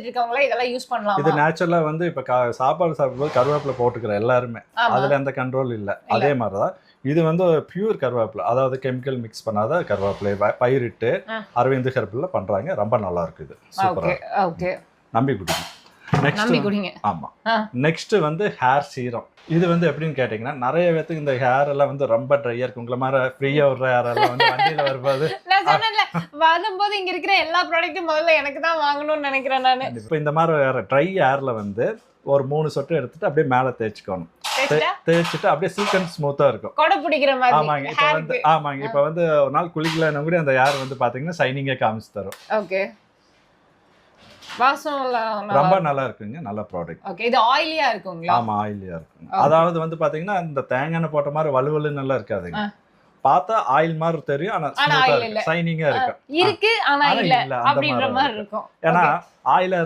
எடுத்துட்டு இருக்கவங்களா இதெல்லாம் யூஸ் பண்ணலாம். இது நேச்சுரலா வந்து இப்ப சாப்பாடு சாப்பிடும்போது கருவேப்பிலை போட்டுக்கிற எல்லாருமே அதுல எந்த கண்ட்ரோல் இல்ல. அதே மாதிரிதான் இது வந்து பியூர் கருவேப்பிலை, அதாவது கெமிக்கல் மிக்ஸ் பண்ணாத கருவேப்பிலை பயிரிட்டு அரவிந்த் ஹெர்பல்ல பண்றாங்க. ரொம்ப நல்லா இருக்குது. சூப்பரா. ஓகே, நம்பி குடிங்க. ஆமா. நெக்ஸ்ட் வந்து ஹேர் சீரம். இது வந்து எப்படின்னு கேட்டீங்கன்னா, நிறைய பேருக்கு இந்த ஹேர் எல்லாம் வந்து ரொம்ப ட்ரையா இருக்கு. உங்களை மாதிரி ஃப்ரீயா விடுற ஹேர் எல்லாம் வந்து வண்டியில வரும்போது நான் சொன்னேன்ல, வரும்போது இங்க இருக்கிற எல்லா ப்ராடக்ட்டும் முதல்ல எனக்கு தான் வாங்கணும்னு நினைக்கிறேன் நானு. இப்போ இந்த மாதிரி ட்ரை ஹேர்ல வந்து ஒரு 3 சொட்டு எடுத்துட்டு அப்படியே மேல தேய்ச்சிக்கணும். தேய்ச்சிட்டு அப்படியே சில்க் அண்ட் ஸ்மூத்தா இருக்கும். கொடை பிடிக்கிற மாதிரி. ஆமாங்க. இப்போ வந்து ஒரு நாள் குளிக்கலன்னா கூட அந்த ஹேர் வந்து பாத்தீங்கன்னா ஷைனிங்கா காமிச்சு தரும். ஓகே. வாசம் ரொம்ப நல்லா இருக்குங்க. நல்ல ப்ராடக்ட். ஓகே. இது ஆயிலியா இருக்குங்களா? ஆமா, ஆயிலியா இருக்கும். அதாவது வந்து பாத்தீங்கன்னா இந்த தேங்காய் எண்ணெய் போட்ட மாதிரி வலுவலுன்னு நல்லா இருக்காதுங்க. பார்த்தா ஆயில் மாதிரி தெரியும், ஆனா ஸ்மூத்தா இருக்கு, ஷைனிங்கா இருக்கு. ஆனா இல்ல அப்படின்ற மாதிரி இருக்கும். ஏன்னா ஆயில